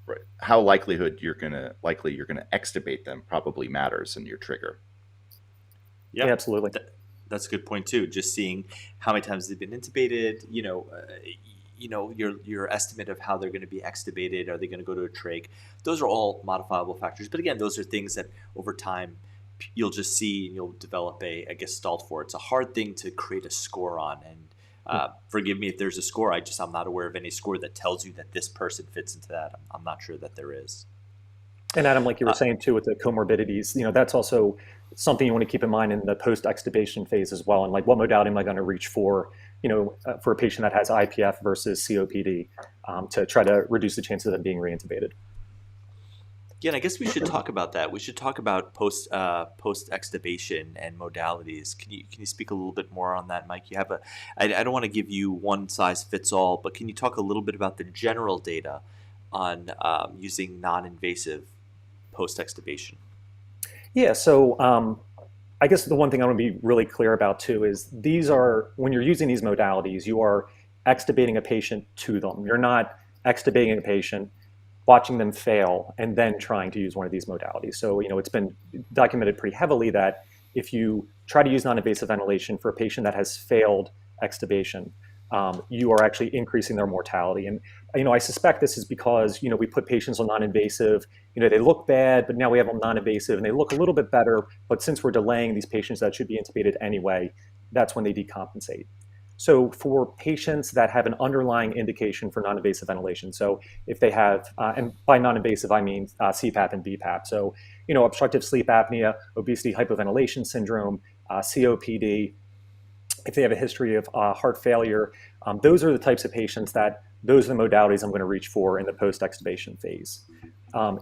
Right. How likely you're gonna extubate them probably matters in your trigger. Yeah, absolutely. That's a good point too. Just seeing how many times they've been intubated, your estimate of how they're going to be extubated. Are they going to go to a trach? Those are all modifiable factors. But again, those are things that over time you'll just see and you'll develop a gestalt for. It's a hard thing to create a score on. And forgive me if there's a score. I'm not aware of any score that tells you that this person fits into that. I'm not sure that there is. And Adam, like you were saying too, with the comorbidities, that's also something you want to keep in mind in the post-extubation phase as well. And like, what modality am I going to reach for, for a patient that has IPF versus COPD, to try to reduce the chances of them being reintubated. Yeah, and I guess we should talk about that. We should talk about post-extubation and modalities. Can you speak a little bit more on that, Mike? I don't want to give you one size fits all, but can you talk a little bit about the general data on using non-invasive post-extubation? Yeah, so I guess the one thing I want to be really clear about too is when you're using these modalities, you are extubating a patient to them. You're not extubating a patient, watching them fail, and then trying to use one of these modalities. So, it's been documented pretty heavily that if you try to use non-invasive ventilation for a patient that has failed extubation, you are actually increasing their mortality. And, I suspect this is because, we put patients on non-invasive, they look bad, but now we have them non-invasive and they look a little bit better. But since we're delaying these patients that should be intubated anyway, that's when they decompensate. So for patients that have an underlying indication for non-invasive ventilation, so if they have, and by non-invasive, I mean CPAP and BiPAP. So, obstructive sleep apnea, obesity, hypoventilation syndrome, COPD, if they have a history of heart failure, those are the types of patients those are the modalities I'm going to reach for in the post-extubation phase.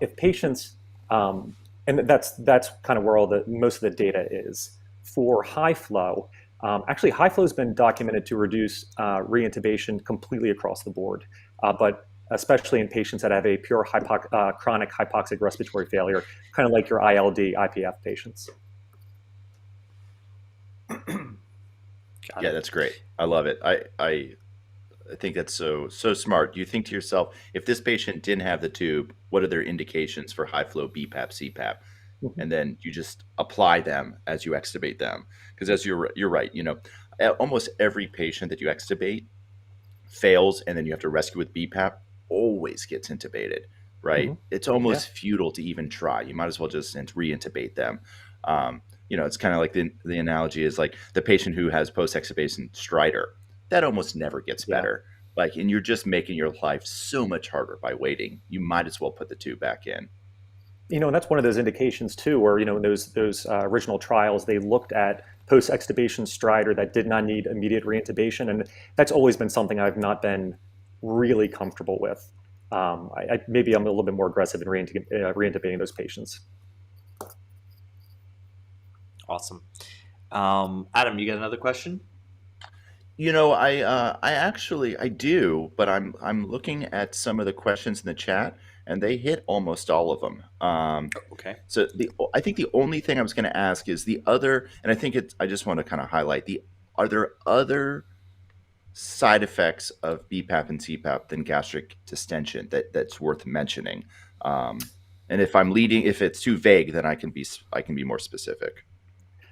If patients, and that's kind of where most of the data is. For high flow, actually high flow has been documented to reduce reintubation completely across the board, but especially in patients that have a pure chronic hypoxic respiratory failure, kind of like your ILD, IPF patients. Yeah, that's great. I love it. I think that's so smart. You think to yourself, if this patient didn't have the tube, what are their indications for high flow BiPAP, CPAP? And then you just apply them as you extubate them. Because as you're right, almost every patient that you extubate fails, and then you have to rescue with BiPAP, always gets intubated, right? It's almost futile to even try. You might as well just re-intubate them. It's kind of like the analogy is like the patient who has post-extubation stridor. That almost never gets better. And you're just making your life so much harder by waiting. You might as well put the tube back in. And that's one of those indications too, where, in those original trials, they looked at post-extubation stridor that did not need immediate reintubation. And that's always been something I've not been really comfortable with. Maybe I'm a little bit more aggressive in reintubating those patients. Awesome. Adam, you got another question? I do, but I'm looking at some of the questions in the chat, and they hit almost all of them. Okay. So I think the only thing I was going to ask is the other, and I think I just want to kind of highlight are there other side effects of BiPAP and CPAP than gastric distension that's worth mentioning? And if it's too vague, then I can be more specific.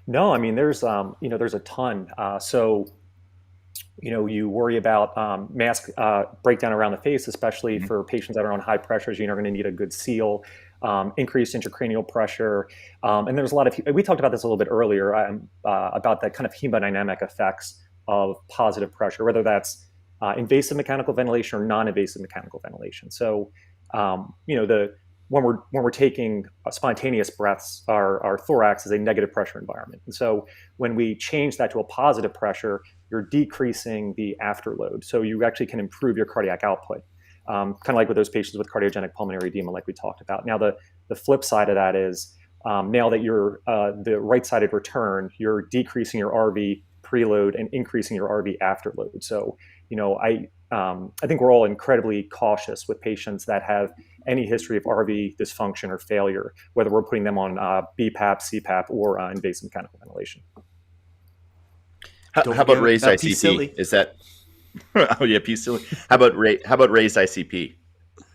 No, I mean, there's a ton. You worry about mask breakdown around the face, especially Mhm. for patients that are on high pressures. You're going to need a good seal, increased intracranial pressure. And there's a lot of, we talked about this a little bit earlier, about the kind of hemodynamic effects of positive pressure, whether that's invasive mechanical ventilation or non-invasive mechanical ventilation. So, when we're taking spontaneous breaths, our thorax is a negative pressure environment. And so when we change that to a positive pressure, you're decreasing the afterload. So you actually can improve your cardiac output, kind of like with those patients with cardiogenic pulmonary edema, like we talked about. Now, the flip side of that is now that you're the right-sided return, you're decreasing your RV preload and increasing your RV afterload. So, I think we're all incredibly cautious with patients that have any history of RV dysfunction or failure, whether we're putting them on BiPAP, CPAP, or invasive mechanical ventilation. How about raised ICP? P-SILI. Is that? Oh yeah, P-SILI. How about raised ICP?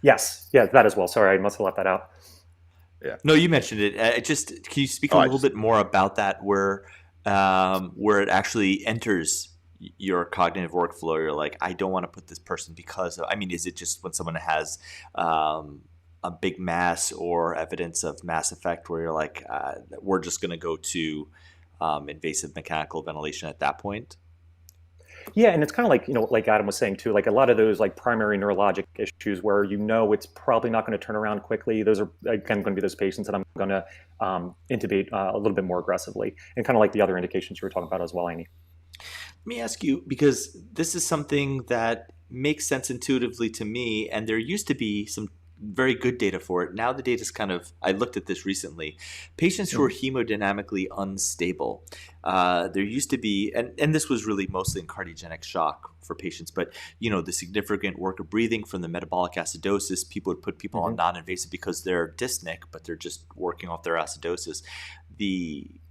Yes, yeah, that as well. Sorry, I must have left that out. Yeah. No, you mentioned it. Can you speak a little bit more about that, where it actually enters your cognitive workflow? You're like, I don't want to put this person because of, I mean, is it just when someone has a big mass or evidence of mass effect where you're like, we're just going to go to invasive mechanical ventilation at that point? Yeah, and it's kind of like, like Adam was saying too, like a lot of those like primary neurologic issues where it's probably not going to turn around quickly. Those are again going to be those patients that I'm going to intubate a little bit more aggressively, and kind of like the other indications you were talking about as well, Haney. Let me ask you, because this is something that makes sense intuitively to me, and there used to be some very good data for it. Now the data is I looked at this recently. Patients who are hemodynamically unstable, there used to be, and this was really mostly in cardiogenic shock for patients, but the significant work of breathing from the metabolic acidosis, people would put people on non-invasive because they're dyspneic, but they're just working off their acidosis.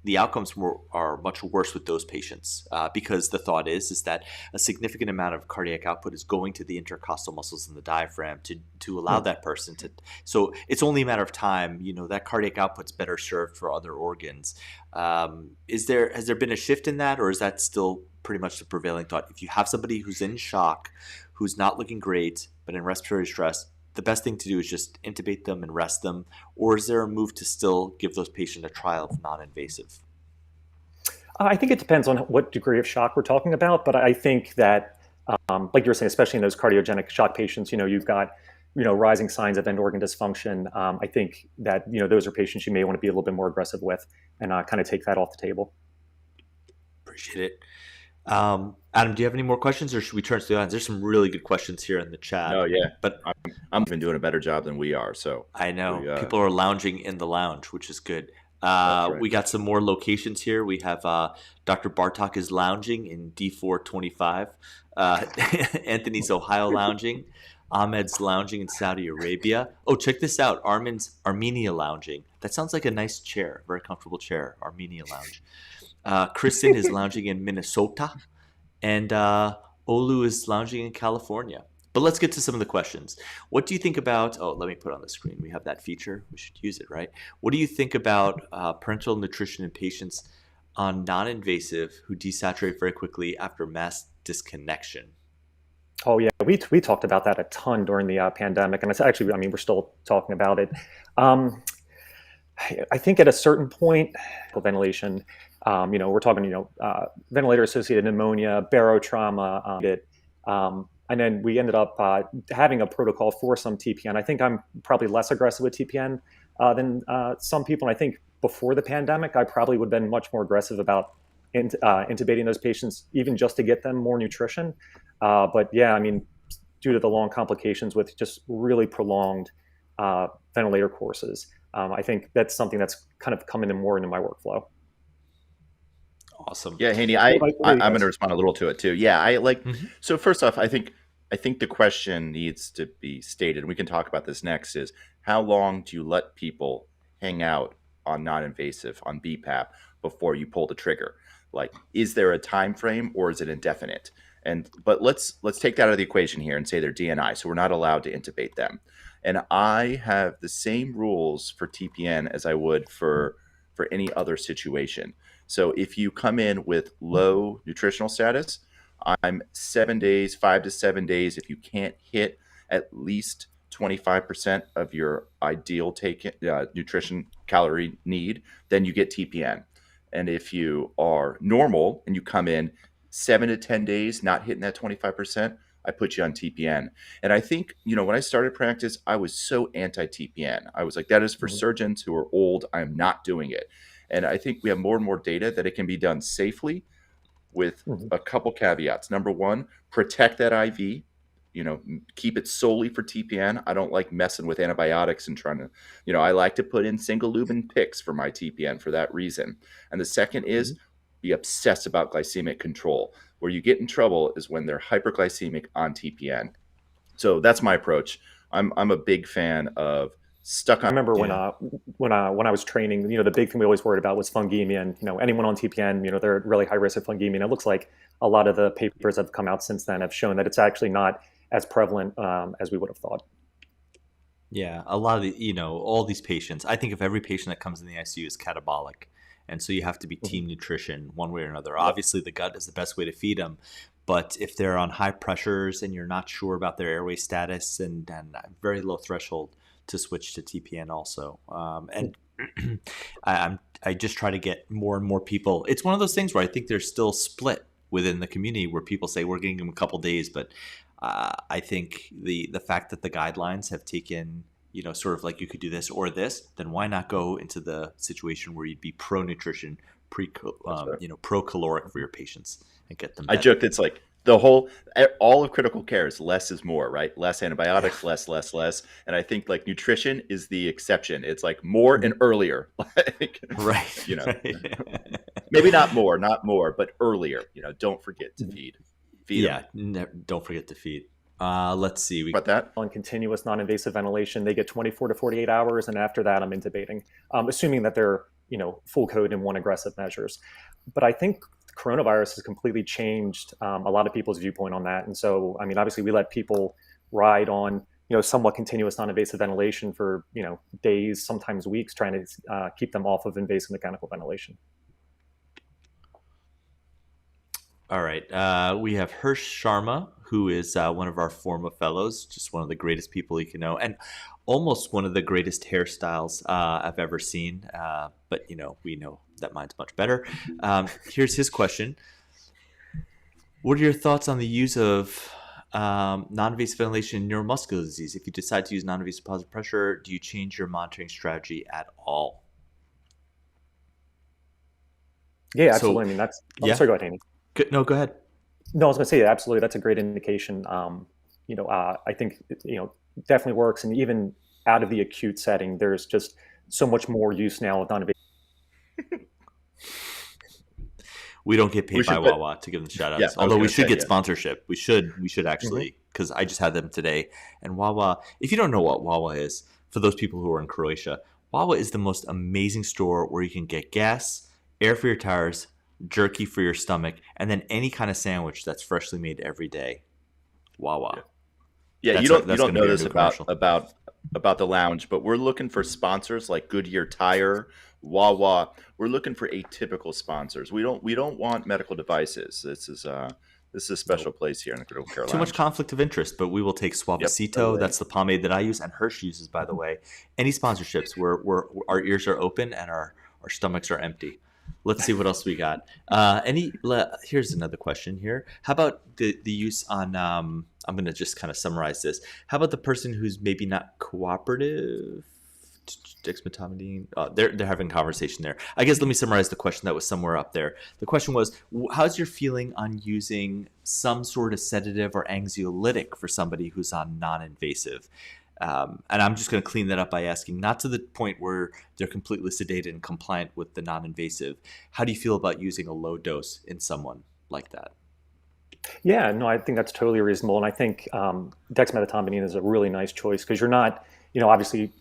The outcomes are much worse with those patients because the thought is that a significant amount of cardiac output is going to the intercostal muscles in the diaphragm to allow that person to. So it's only a matter of time. That cardiac output's better served for other organs. Has there been a shift in that, or is that still pretty much the prevailing thought? If you have somebody who's in shock, who's not looking great, but in respiratory stress, the best thing to do is just intubate them and rest them, or is there a move to still give those patients a trial of non-invasive? I think it depends on what degree of shock we're talking about, but I think that, like you were saying, especially in those cardiogenic shock patients, you've got, rising signs of end organ dysfunction. I think that, those are patients you may want to be a little bit more aggressive with and kind of take that off the table. Appreciate it. Adam, do you have any more questions, or should we turn to the audience? There's some really good questions here in the chat. Oh yeah, but I'm even doing a better job than we are. So I know people are lounging in the lounge, which is good. Right. We got some more locations here. We have Dr. Bartok is lounging in D425. Anthony's Ohio lounging. Ahmed's lounging in Saudi Arabia. Oh, check this out. Armin's Armenia lounging. That sounds like a nice chair, very comfortable chair. Armenia lounge. Kristen is lounging in Minnesota, and Olu is lounging in California. But let's get to some of the questions. What do you think about, let me put it on the screen. We have that feature. We should use it, right? What do you think about parenteral nutrition in patients on non-invasive who desaturate very quickly after mass disconnection? Oh yeah, we talked about that a ton during the pandemic, and it's actually, we're still talking about it. I think at a certain point, ventilation, we're talking, ventilator-associated pneumonia, barotrauma, and then we ended up having a protocol for some TPN. I think I'm probably less aggressive with TPN than some people. And I think before the pandemic, I probably would have been much more aggressive about intubating those patients, even just to get them more nutrition. But yeah, due to the long complications with just really prolonged ventilator courses, I think that's something that's kind of coming in more into my workflow. Awesome. Yeah, Haney, What about you I'm going to guys? respond a little to it too. Yeah, I like. Mhm. So first off, I think the question needs to be stated, and we can talk about this next. Is how long do you let people hang out on non-invasive on BiPAP before you pull the trigger? Like, is there a time frame or is it indefinite? And but let's take that out of the equation here and say they're DNI, so we're not allowed to intubate them. And I have the same rules for TPN as I would for any other situation. So if you come in with low nutritional status, I'm 7 days, 5 to 7 days. If you can't hit at least 25% of your ideal nutrition calorie need, then you get TPN. And if you are normal and you come in 7 to 10 days, not hitting that 25%, I put you on TPN. And I think, when I started practice, I was so anti TPN. I was like, that is for Mhm. surgeons who are old. I am not doing it. And I think we have more and more data that it can be done safely with Mhm. a couple caveats. Number one, protect that IV. Keep it solely for TPN. I don't like messing with antibiotics and trying to, I like to put in single lumen picks for my TPN for that reason. And the second is Mhm. be obsessed about glycemic control. Where you get in trouble is when they're hyperglycemic on TPN. So that's my approach. I'm a big fan of stuck I on. remember Yeah. when I was training, the big thing we always worried about was fungemia, and anyone on TPN, they're at really high risk of fungemia. And it looks like a lot of the papers that have come out since then have shown that it's actually not as prevalent as we would have thought. Yeah, a lot of all these patients. I think if every patient that comes in the ICU is catabolic, and so you have to be Mhm. team nutrition one way or another. Yep. Obviously, the gut is the best way to feed them, but if they're on high pressures and you're not sure about their airway status and very low threshold to switch to TPN also. And I just try to get more and more people. It's one of those things where I think there's still split within the community where people say we're getting them a couple days, but I think the fact that the guidelines have taken, sort of like you could do this or this, then why not go into the situation where you'd be pro nutrition, That's right. pro caloric for your patients and get them I better. joked it's like all of critical care is less is more, right? Less Yeah, antibiotics, less. And I think like nutrition is the exception. It's like more and earlier. Like, right. you know, Right. maybe not more, but earlier. Don't forget to Mhm. feed Yeah, them. don't forget to feed. Let's see. About that. On continuous non-invasive ventilation, they get 24 to 48 hours, and after that, I'm intubating, assuming that they're full code and want aggressive measures. But I think coronavirus has completely changed a lot of people's viewpoint on that. And so, I mean, obviously, we let people ride on somewhat continuous non-invasive ventilation for days, sometimes weeks, trying to keep them off of invasive mechanical ventilation. All right. We have Hirsch Sharma, who is one of our former fellows, just one of the greatest people you can know, and almost one of the greatest hairstyles I've ever seen. But, we know that mine's much better. Here's his question. What are your thoughts on the use of non-invasive ventilation in neuromuscular disease? If you decide to use non-invasive positive pressure, do you change your monitoring strategy at all? Yeah, absolutely. So, I mean, that's. Oh, yeah. sorry, go ahead, Haney. No, go ahead. No, I was going to say absolutely. That's a great indication. I think definitely works, and even out of the acute setting, there's just so much more use now of non-invasive. We don't get We paid by should put. Wawa to give them shout Yeah, outs. I was Although we going to should say get yeah. sponsorship. We should Mhm. actually, because I just had them today. And Wawa, if you don't know what Wawa is, for those people who are in Croatia, Wawa is the most amazing store where you can get gas, air for your tires, jerky for your stomach, and then any kind of sandwich that's freshly made every day. Wawa. Yeah, you That's don't going to know be our this new commercial. about the lounge, but we're looking for sponsors like Goodyear Tire, Wawa. We're looking for atypical sponsors. We don't want medical devices. This is a special Nope. place here in the Critical Care Too much Lounge. conflict of interest, but we will take Yep. Suavecito. That's the pomade that I use, and Hirsch uses, by the way. Any sponsorships where our ears are open and our stomachs are empty. Let's see what else we got. Here's another question here. How about the use on? I'm going to just kind of summarize this. How about the person who's maybe not cooperative? Dexmedetomidine. They're having a conversation there. I guess let me summarize the question that was somewhere up there. The question was, how's your feeling on using some sort of sedative or anxiolytic for somebody who's on non-invasive? And I'm just going to clean that up by asking, not to the point where they're completely sedated and compliant with the non-invasive. How do you feel about using a low dose in someone like that? Yeah, no, I think that's totally reasonable, and I think dexmedetomidine is a really nice choice because you're not, obviously,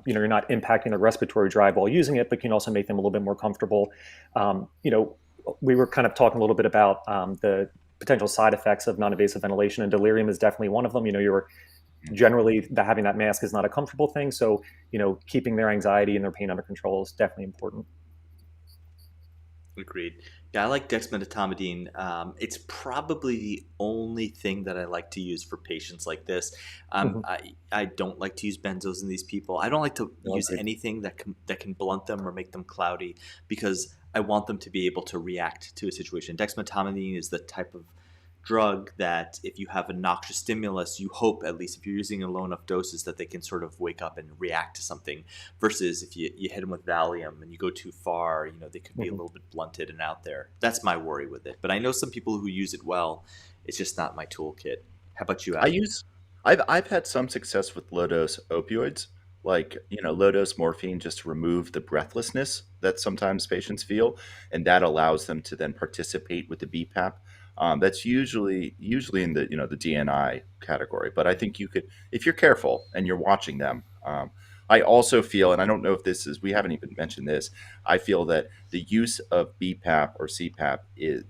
you're not impacting the respiratory drive while using it, but can also make them a little bit more comfortable. We were kind of talking a little bit about the potential side effects of non-invasive ventilation, and delirium is definitely one of them. You're generally having that mask is not a comfortable thing, so keeping their anxiety and their pain under control is definitely important. Agreed. Yeah, I like dexmedetomidine. It's probably the only thing that I like to use for patients like this. I don't like to use benzos in these people. I don't like to use anything that can blunt them or make them cloudy, because I want them to be able to react to a situation. Dexmedetomidine is the type of drug that if you have a noxious stimulus, you hope, at least if you're using in low enough doses, that they can sort of wake up and react to something, versus if you hit them with Valium and you go too far, they could be a little bit blunted and out there. That's my worry with it. But I know some people who use it well. It's just not my toolkit. How about you, Adam? I've had some success with low dose opioids, like low dose morphine, just to remove the breathlessness that sometimes patients feel, and that allows them to then participate with the BiPAP. That's usually in the the DNI category, but I think you could, if you're careful and you're watching them. I also feel, and I don't know if we haven't even mentioned this, I feel that the use of BiPAP or CPAP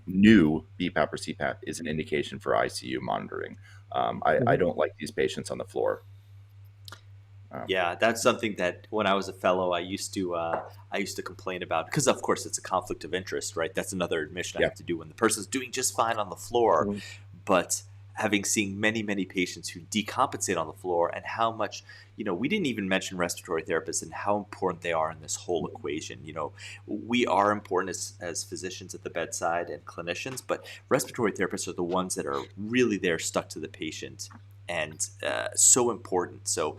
new BiPAP or CPAP is an indication for ICU monitoring. I don't like these patients on the floor. Yeah, that's something that when I was a fellow, I used to complain about, because of course it's a conflict of interest, right? That's another admission I have to do when the person's doing just fine on the floor, but having seen many patients who decompensate on the floor, and how much, we didn't even mention respiratory therapists and how important they are in this whole equation. We are important as physicians at the bedside and clinicians, but respiratory therapists are the ones that are really there, stuck to the patient, and so important. So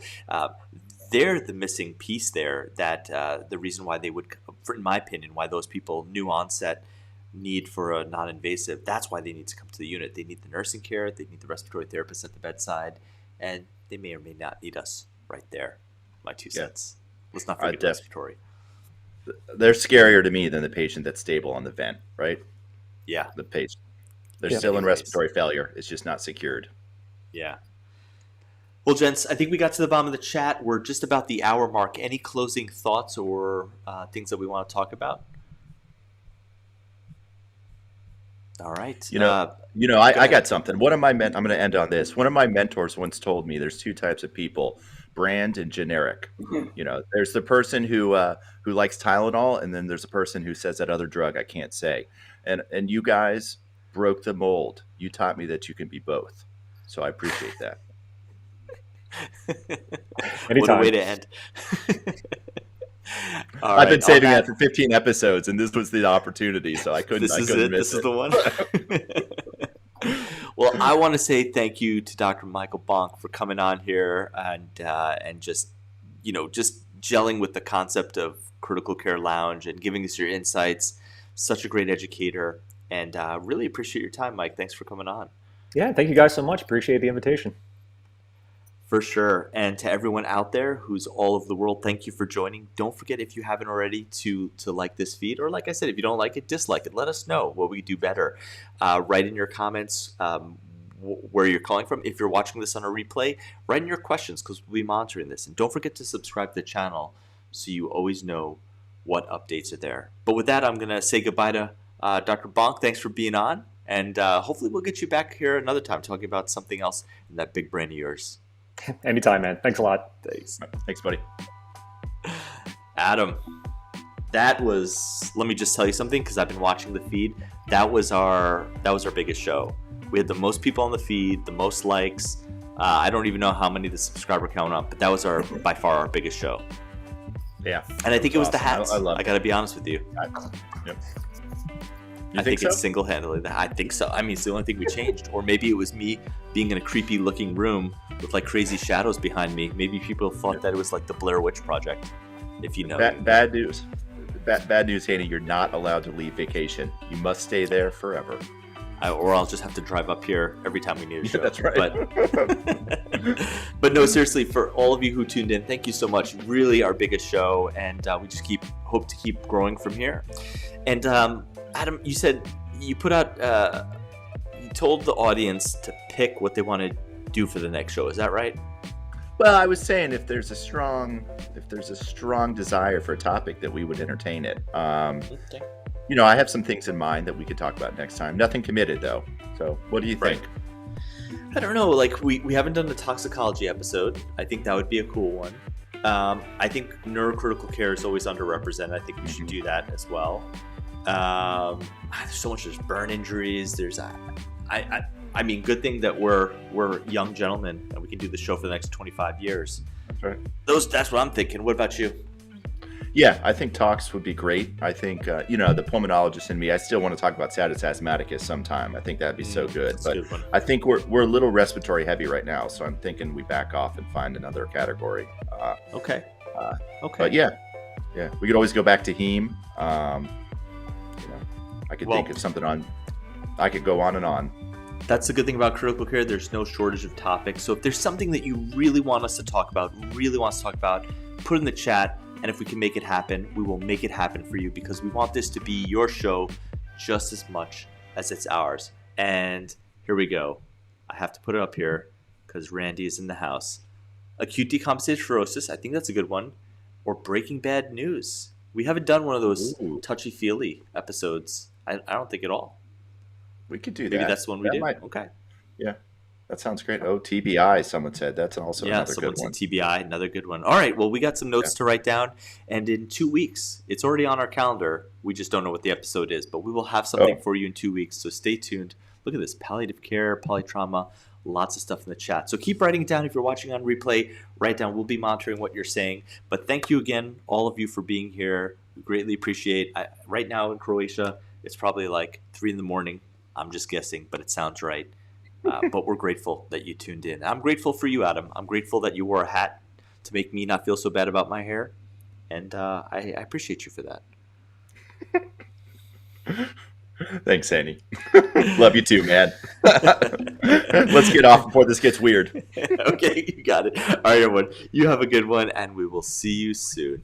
they're the missing piece there, that the reason why they would, in my opinion, why those people, new onset need for a non-invasive, that's why they need to come to the unit. They need the nursing care, they need the respiratory therapist at the bedside, and they may or may not need us right there. My 2 cents. Let's not forget respiratory. They're scarier to me than the patient that's stable on the vent, right? Yeah. The patient. They're still in respiratory failure. It's just not secured. Yeah. Well, gents, I think we got to the bottom of the chat. We're just about the hour mark. Any closing thoughts or things that we want to talk about? All right. I got something. I'm going to end on this. One of my mentors once told me there's 2 types of people: brand and generic. There's the person who likes Tylenol, and then there's a person who says that other drug I can't say. And you guys broke the mold. You taught me that you can be both. So I appreciate that. What a way to end. I've been saving that for 15 episodes, and this was the opportunity, so I couldn't miss it. This is the one. Well, I want to say thank you to Dr. Michael Bonk for coming on here and just gelling with the concept of critical care lounge and giving us your insights. Such a great educator, and really appreciate your time, Mike. Thanks for coming on. Yeah, thank you guys so much. Appreciate the invitation. For sure. And to everyone out there who's all over the world, thank you for joining. Don't forget, if you haven't already, to like this feed, or like I said, if you don't like it, dislike it. Let us know what we do better. Write in your comments where you're calling from. If you're watching this on a replay, write in your questions, because we'll be monitoring this. And don't forget to subscribe to the channel so you always know what updates are there. But with that, I'm going to say goodbye to Dr. Bonk. Thanks for being on. And hopefully we'll get you back here another time talking about something else in that big brain of yours. Anytime, man. Thanks a lot. Thanks, buddy. Adam, let me just tell you something, because I've been watching the feed. That was our biggest show. We had the most people on the feed, the most likes. I don't even know how many the subscriber count up, but that was by far our biggest show. Yeah. And I think it was awesome. The hats. I got to be honest with you. Yep. I think it's single-handedly that. I think so. I mean, it's the only thing we changed. Or maybe it was me being in a creepy-looking room with like crazy shadows behind me. Maybe people thought that it was like the Blair Witch Project, if you know. Bad news. Bad news, Haney. You're not allowed to leave vacation. You must stay there forever. or I'll just have to drive up here every time we need a show. That's right. But no, seriously, for all of you who tuned in, thank you so much. Really our biggest show, and we just hope to keep growing from here. And Adam, you said you put out, you told the audience to pick what they want to do for the next show. Is that right? Well, I was saying if there's a strong desire for a topic, that we would entertain it. Okay. I have some things in mind that we could talk about next time. Nothing committed though. So what do you think? I don't know. Like we haven't done the toxicology episode. I think that would be a cool one. I think neurocritical care is always underrepresented. I think we should do that as well. There's so much. There's burn injuries. There's I mean, good thing that we're young gentlemen and we can do the show for the next 25 years. That's right. That's what I'm thinking. What about you? Yeah, I think talks would be great. I think, the pulmonologist in me, I still want to talk about status asthmaticus sometime. I think that'd be so good. But good one. I think we're a little respiratory heavy right now, so I'm thinking we back off and find another category. Okay. But yeah, we could always go back to heme. I could think of something I could go on and on. That's the good thing about critical care. There's no shortage of topics. So if there's something that you really want us to talk about, put it in the chat. And if we can make it happen, we will make it happen for you, because we want this to be your show just as much as it's ours. And here we go. I have to put it up here because Randy is in the house. Acute decompensated fibrosis. I think that's a good one. Or Breaking Bad news. We haven't done one of those touchy-feely episodes. I don't think at all. We could do that. Maybe that's the one we do. Okay. Yeah. That sounds great. Oh, TBI, someone said. That's also another good one. Someone said TBI, another good one. All right. Well, we got some notes to write down. And in 2 weeks, it's already on our calendar. We just don't know what the episode is. But we will have something for you in 2 weeks. So stay tuned. Look at this. Palliative care, polytrauma, lots of stuff in the chat. So keep writing it down. If you're watching on replay, write down. We'll be monitoring what you're saying. But thank you again, all of you, for being here. We greatly appreciate it. Right now in Croatia, it's probably like 3 in the morning. I'm just guessing, but it sounds right. But we're grateful that you tuned in. I'm grateful for you, Adam. I'm grateful that you wore a hat to make me not feel so bad about my hair. And I appreciate you for that. Thanks, Haney. Love you too, man. Let's get off before this gets weird. Okay, you got it. All right, everyone. You have a good one, and we will see you soon.